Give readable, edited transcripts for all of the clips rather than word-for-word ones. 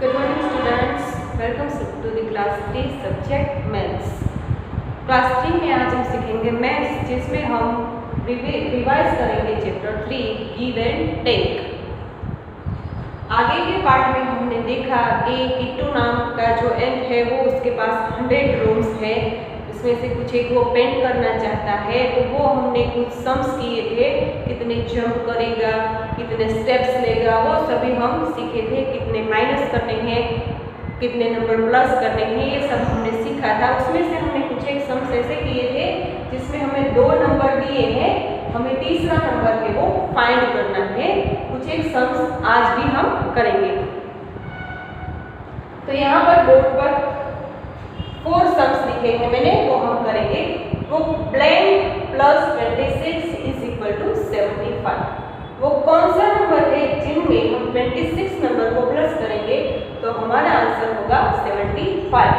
Good morning students, welcome to the class 3 subject maths। Class 3 में आज हम सीखेंगे मैथ्स, जिसमें हम रिवाइज करेंगे चैप्टर 3 गिव एंड टेक। आगे के पार्ट में हमने देखा कि किट्टू नाम का जो एंट है वो उसके पास 100 रूम्स है, इसमें से कुछ एक वो पेंट करना चाहता है, तो वो हमने कुछ सम्स किए थे, कितने जंप करेगा, कितने स्टेप्स लेगा, वो सभी हम सीखे थे। कितने माइनस करने हैं, कितने नंबर प्लस करने हैं, ये सब हमने सीखा था। उसमें से हमने कुछ एक सम्स ऐसे किए थे जिसमें हमें 2 नंबर दिए हैं, हमें तीसरा नंबर है वो फाइंड करना है। कुछ एक सम्स आज भी हम करेंगे। तो यहाँ पर बोर्ड पर 4 सम्स लिखे हैं मैंने, वो हम करेंगे। वो blank plus 26 is equal to 75। वो कौन सा नंबर है जिनमें हम 26 नंबर को प्लस करेंगे तो हमारा आंसर होगा 75।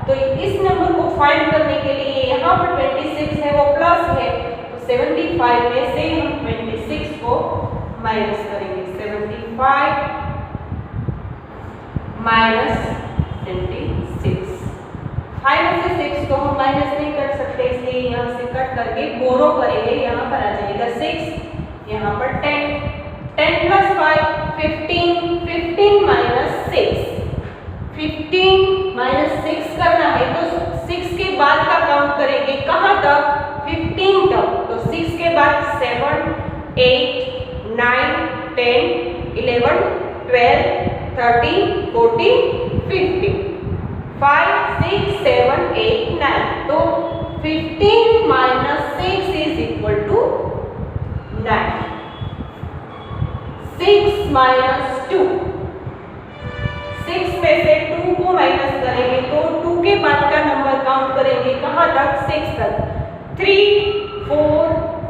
तो इस नंबर को फाइंड करने के लिए यहाँ पर 26 है वो प्लस है, तो 75 में से हम 26 को माइनस करेंगे। 75 माइनस 26। 5 में से 6 को हम माइनस नहीं कर सकते, इसलिए यहाँ से कट करके बोरो करेंगे। यहाँ पर आ जाएगा 6, यहाँ पर 10। 10 प्लस 5 15, 15 माइनस 6। 15 माइनस 6 करना है तो 6 के बाद का काउंट करेंगे, कहाँ तक? 15 तक। तो 6 के बाद 7 8 9 10 11 12 13 14 15। 5 6 7 8 9। तो 15 minus 6 is equal to 9। 6 minus 2। 6 में से 2 को माइनस करेंगे तो 2 के बाद का नंबर काउंट करेंगे, कहाँ तक? 6 तक। 3 4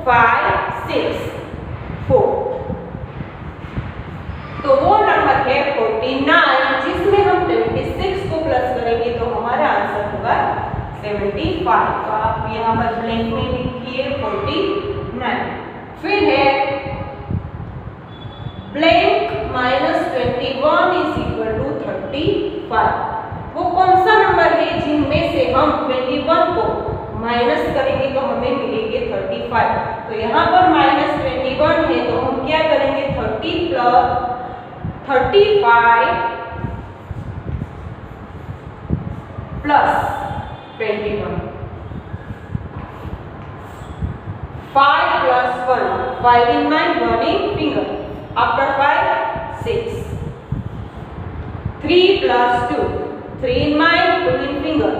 5 6 4। तो वो नंबर है 49, जिसमें हम 26 को प्लस करेंगे तो हमारा आंसर होगा 75। तो आप यहाँ पर ब्लैंक में लिखिए 49। फिर है blank minus 21 is equal to 35। वो कौन सा नंबर है जिनमें से हम 21 को माइनस करेंगे तो हमें मिलेंगे 35। तो यहाँ पर माइनस 21 है तो हम क्या करेंगे? 30 plus 35 plus 21। 5 plus 1, 5 in mind, 1 in finger. After 5, 6. 3 plus 2, 3 in mind, 2 in finger.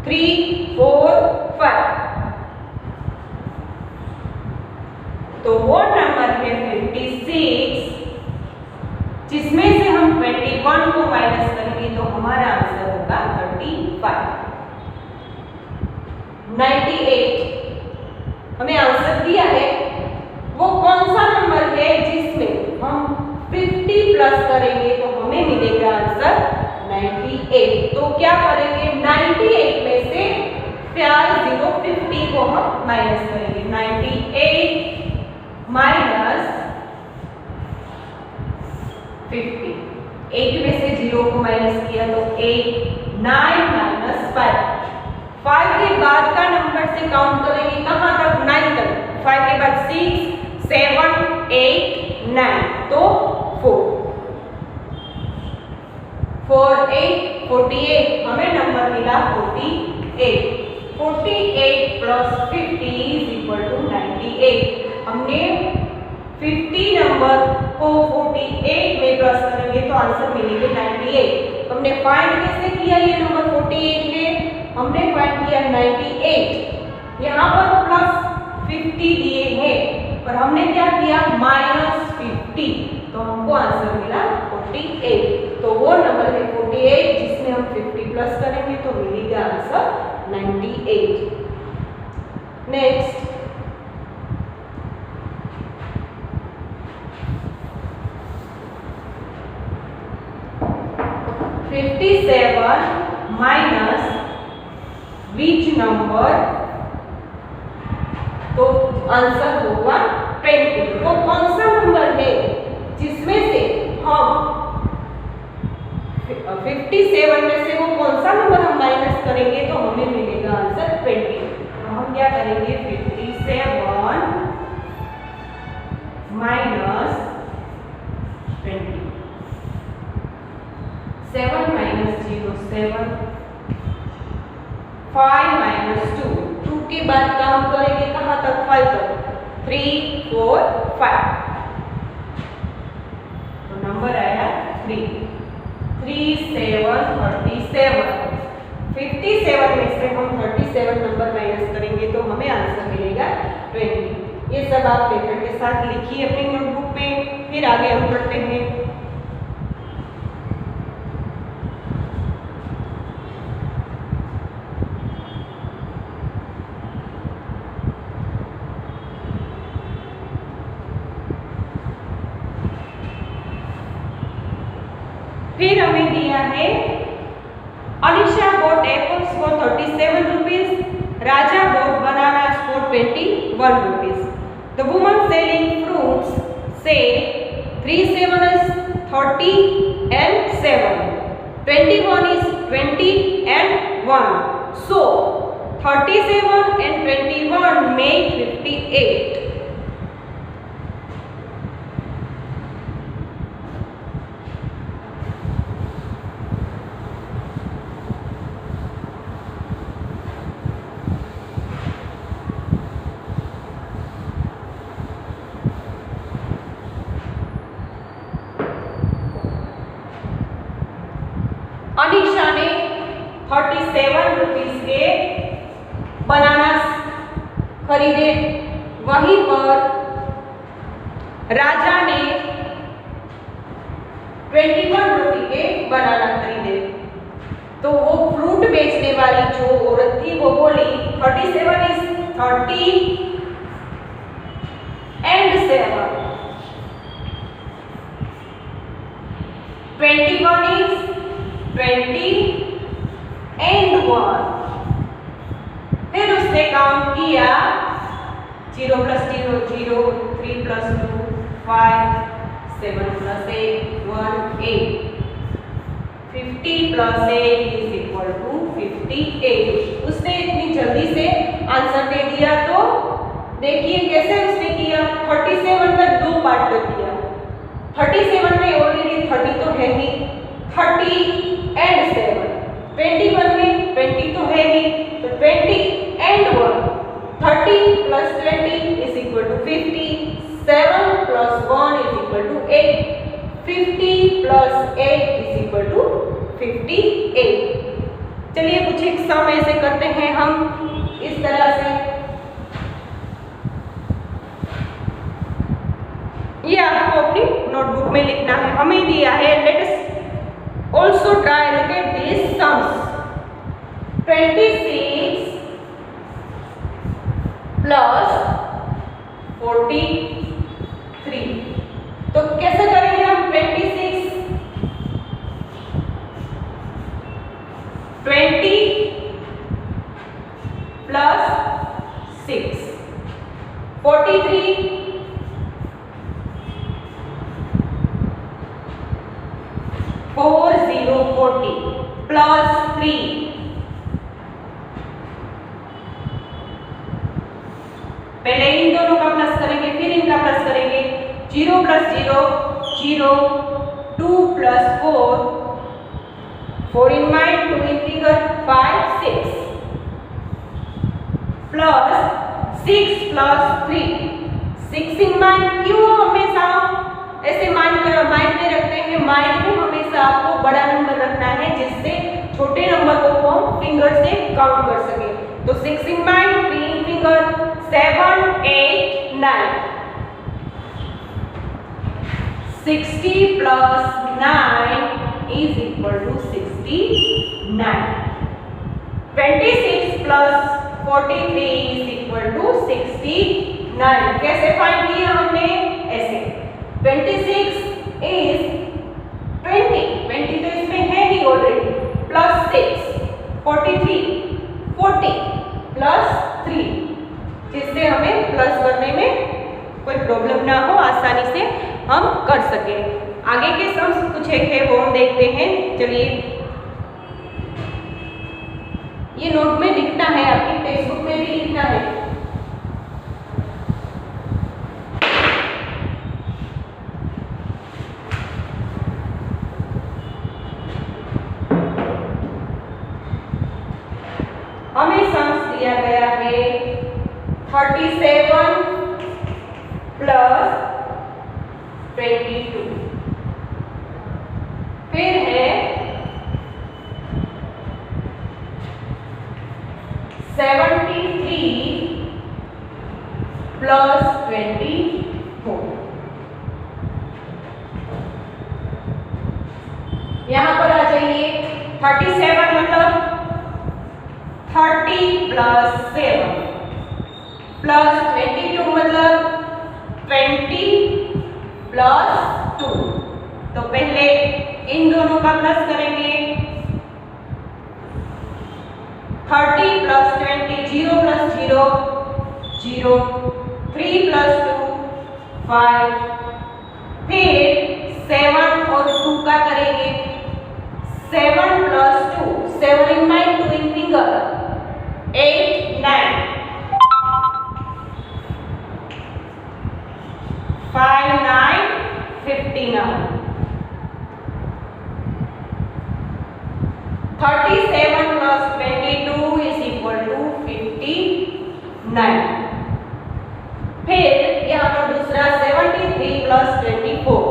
3 4 5। तो वो नंबर है 56, जिसमें से हम 21 को माइनस करेंगे तो हमारा आंसर होगा 35। 98 हमें आंसर दिया है। वो कौन सा नंबर है जिसमें हम 50 प्लस करेंगे तो हमें मिलेगा आंसर 98। तो क्या करेंगे? 98 में से 50 को हम माइनस करेंगे। 98 माइनस 50। 8 में से 0 को माइनस किया तो 8। 9 माइनस 5। 5 के बाद का नंबर से काउंट करेंगे, कहाँ तक? 9 तक। 5 के बाद 6 7 8 9 तो 4। 4 8 48 हमें नंबर मिला 48। 48 प्लस 50 इज इक्वल टू 98। हमने 50 नंबर को 48 में प्लस करेंगे तो आंसर मिलेगा 98। हमने फाइंड कैसे किया? ये नंबर 48 है, हमने फाइंड किया 98। यहाँ पर प्लस 50 दिए हैं पर हमने क्या किया? माइनस 50, तो हमको आंसर मिला 48। तो वो नंबर है 48, जिसमें हम 50 प्लस करेंगे तो मिलेगा answer 98। Next 57 minus which number, तो आंसर होगा 20। वो कौन सा नंबर है जिसमें से हम करेंगे तो हमें मिलेगा आंसर 20। तो हम क्या करेंगे 57 माइनस 20, 7 माइनस 0 7, 5 माइनस 2, 2 के बाद काउंट करेंगे कहाँ तक 5 तक, 3 4 5, तो नंबर आया 3, 3 7 37, 57 में से हम 37 नंबर माइनस करेंगे तो हमें आंसर मिलेगा 20। ये सब आप मेथड के साथ लिखिए अपनी नोटबुक में, फिर आगे हम पढ़ते हैं। फिर हमें दिया है Alisha bought apples for 37 rupees, Raja bought bananas for 21 rupees. The woman selling fruits say 3 7 is 30 and 7, 21 is 20 and 1. So 37 and 21 make 58. Anisha ने 37 रुपीस के बनानास खरीदे, वहीं पर राजा ने 21 रुपए के बनाना खरीदे। तो वो फ्रूट बेचने वाली जो औरत थी वो बोली 37 is 30 and 7, 21 is 20 and 1। फिर उसने काउंट किया 0 plus 0 0, 3 plus 2 5, 7 plus 8 1 8, 50 plus 8 is equal to 58। उसने इतनी जल्दी से आंसर दे दिया। तो देखिए कैसे उसने किया, 37 का 2 पार्ट कर दिया। 37 में ऑलरेडी 30 तो है ही, 30 and 7, 21 में 20 तो है ही, तो 20 and 1, 30 plus 20 is equal to 50, 7 plus 1 is equal to 8, 50 plus 8 is equal to 58। चलिए कुछ एक सम ऐसे करते हैं हम इस तरह से। ये आपको अपनी नोटबुक में लिखना है। हमें दिया है let us also try look at these sums, 26 plus 43। तो कैसे करेंगे हम 26 20 plus 6, 43 40 plus 3, पहले इन दोनों का प्लस करेंगे फिर इनका प्लस करेंगे। 0 plus 0 0, 2 plus 4, 4 in mind 2 in figure 5 6, plus 6 plus 3, 6 in mind। क्यों हमेशा ऐसे माइंड में रखते हैं, माइंड में हमेशा आपको बड़ा नंबर रखना है जिससे छोटे नंबर को हम फिंगर से काउंट कर सके। तो 6 in mind, 3 in finger, 7 8 9, 60 plus 9 is equal to 69, 26 plus 43 is equal to 69। कैसे फाइंड किया हमने, ऐसे 26 is 20 तो इसमें है ही ऑलरेडी, प्लस 6 43 40 प्लस 3, जिससे हमें प्लस करने में कोई प्रॉब्लम ना हो, आसानी से हम कर सके। आगे के सम्स कुछ एक है वो हम देखते हैं। चलिए ये नोट में लिखना है, आपकी टेक्स्ट बुक में भी लिखना है। हमें सम्स दिया गया है 37 प्लस 22, फिर है 73 प्लस 24। यहां पर आ जाइए, 37 मतलब 30 प्लस 7 प्लस 22 मतलब 20 प्लस 2। तो पहले इन दोनों का प्लस करेंगे। 30 प्लस 20, 0 प्लस 0 0, 3 प्लस 2 5, फिर 7 और 2 का करेंगे। 7 plus 2, 7 in mind, 2 in finger, 8 9, 5 9 59। 37 plus 22 is equal to 59। फिर यहाँ पर दूसरा 73 plus 24,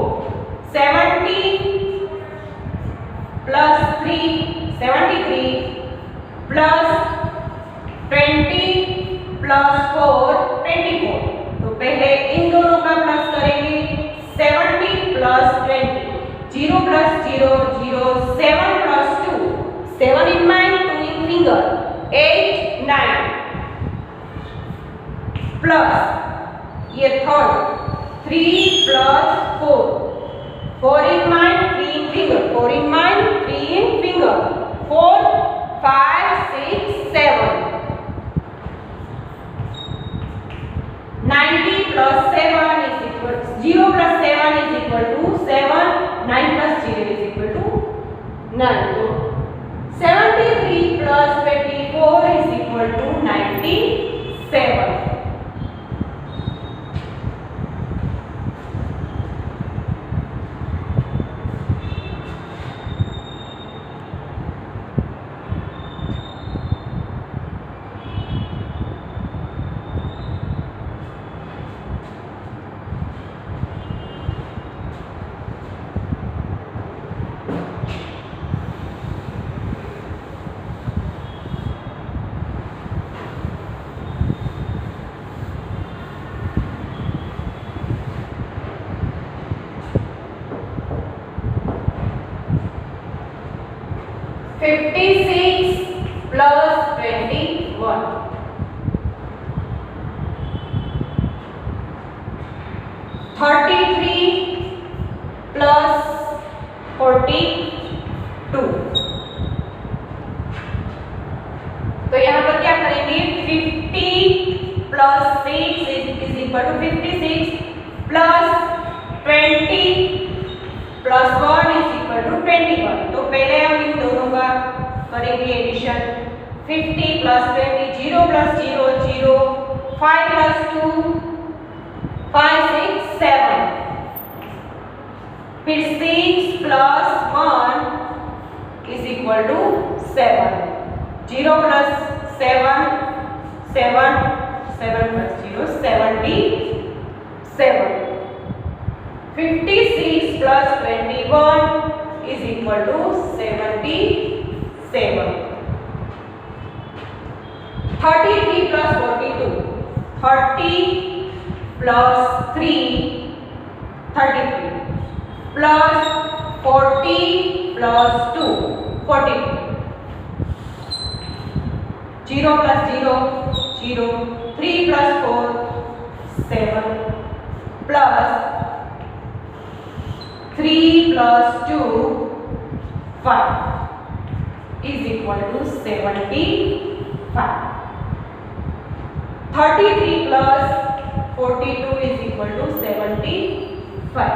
70 plus 3 73 plus 20 plus 4 24। तो पहले इन दोनों का प्लस करेंगे। 70 plus 20, 0 plus 0 0, 7 plus 2, 7 in mind, 2 in finger, 8 9 plus ये third 3 plus 4, 4 in mind, 3 in finger, 4 in mind, 3 in finger, 4 5 6 7, 90 plus 7 is equal to 0 plus 7 is equal to 7, 9 plus 0 is equal to 9। तो 73 plus 24 is equal to 97। plus 21, 33 plus 42। तो यहाँ पर क्या करेंगे, 50 plus 6 is equal to 56 plus 20 plus 1 is equal to 21। तो पहले हम इन दोनों का करेंगे एडिशन। 50 plus 20, 0 plus 0 0, 5 plus 2 5 6 7, फिर 6 plus 1 is equal to 7, 0 plus 7 7, 7 plus 0 77, 56 plus 21 is equal to 77, 33 plus 42, 30 plus 3 33 plus 40 plus 2 42, 0 plus 0 0, 3 plus 4 7 plus 3 plus 2 5 is equal to 75. 33 plus 42 is equal to 75.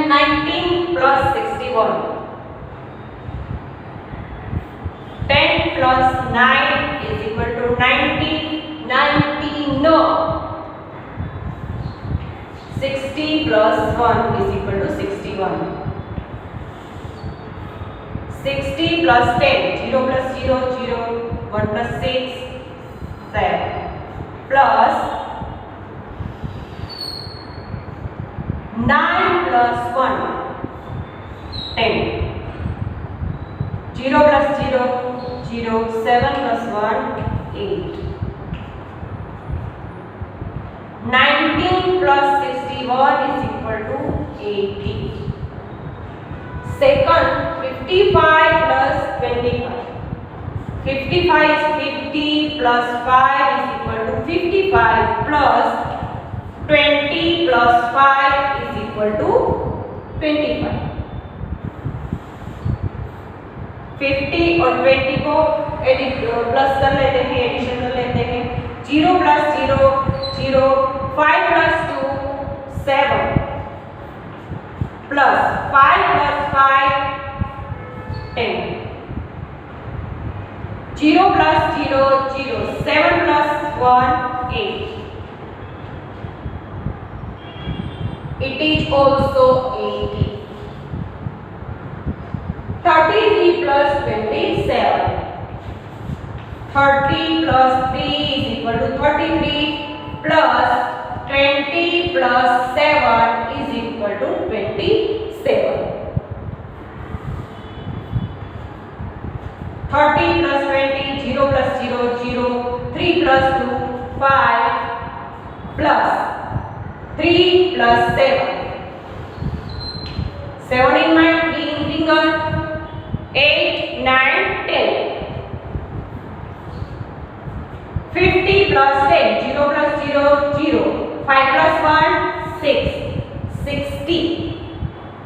19 plus 61. 10 plus 9 is equal to 19. 19. 60 plus 1 is equal to 61. 60 plus 10. 0 plus 0, 0. 1 plus 6, 7. Plus 9 plus 1, 10. 0 plus 0, 0. 7 plus 1, 8. 19 plus 61 is equal to 80. Second, 55 plus 25. 55 is 50 plus 5 is equal to 55 plus 20 plus 5 is equal to 25. 50 और 20 को plus कर लेते हैं, addition कर लेते हैं. 0 plus 0, 0. 5 plus 2, 7. Plus 5 plus 5, 10. 0 plus 0, 0. 7 plus 1, 8. It is also 80. 33 plus 27. 30 plus 3 is equal to 33 plus 20 plus 7 is equal to 27. 30 plus 20, 0 plus 0, 0. 3 plus 2, 5 plus 3 plus 7. 7 in my 3 in finger. 8, 9, 10. 50 plus 10, 0 plus 0, 0. 5 plus 1, 6. 60.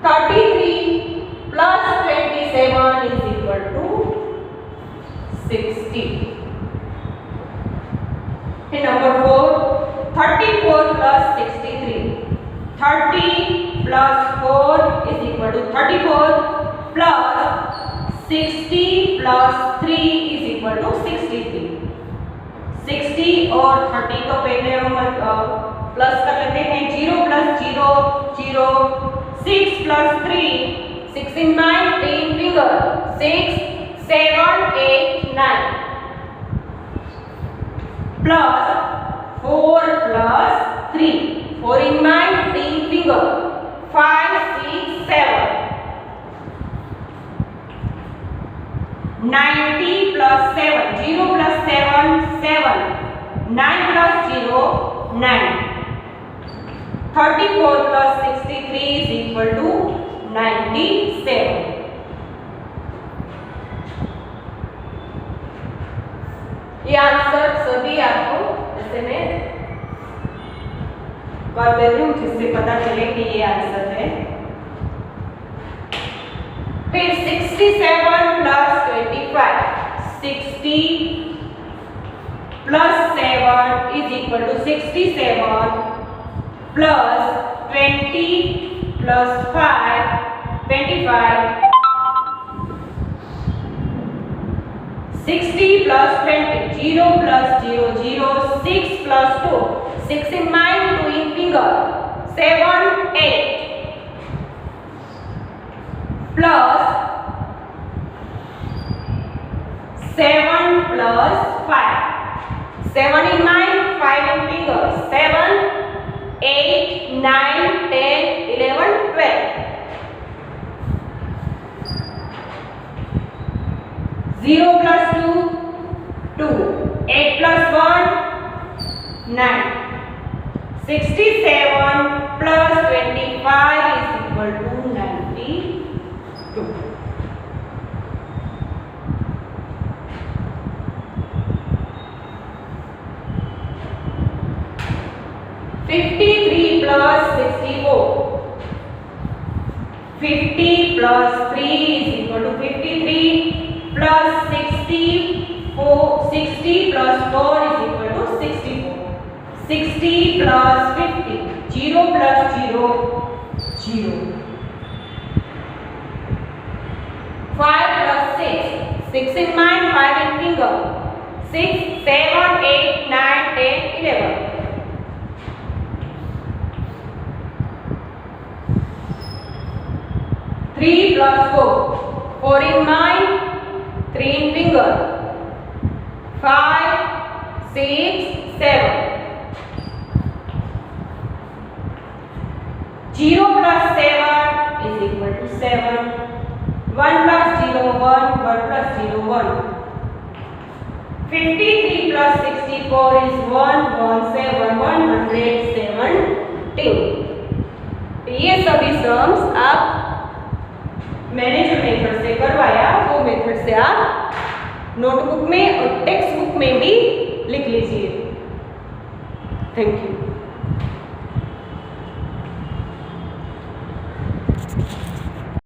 33 plus 27 is equal to 60. And number 4, 34 plus 63. 30 plus 4 is equal to 34 plus 60 plus 3 is equal to 63. 60 और 30 को पहले हम plus कर लेते हैं. 0 plus 0, 0. 6 plus 3, 6 in mind, 3 in finger. 6, 7, 8, 9. Plus 4 plus 3. 4 in mind, 3 in finger. 5, 6, 7. 90 plus 7. 0 plus 7, 7. 9 plus 0, 9. 34 plus 63 is equal to 97. ये answer सभी आपको ऐसे में कर देती हूँ जिससे पता चले कि ये आंसर है. फिर 67 plus 25. 60 plus 7 is equal to 67 plus 20 plus 5, 25. 60 plus 20, 0 plus 0, 0. 6 plus 2, 6 in mind, 2 in finger. 7, 8. Plus 7 plus 5. 7 in mind, 5 in finger. 7, 8, 9, 10, 11, 12. 0 plus 2, 2. 8 plus 1, 9. 67 plus 25 is equal to 92. 53 plus 64. 50 plus 3 is equal to 53 plus 60 plus 4 is equal to 64. 60 plus 50. 0 plus 0, 0. 5 plus 6. 6 in mind, 5 in finger. 6, 7, 8, 9, 10, 11. 3 plus 4. 4 in mind, 3 in finger. 5, 6, 7. 0 plus 7 is equal to 7. 1 plus 0, 1. 1 plus 0, 1. 53 plus 64 is 117. ये सभी sums आप मैंने जो method से करवाया वो method से आप नोटबुक में और टेक्स्ट बुक में भी लिख लीजिए। Thank you.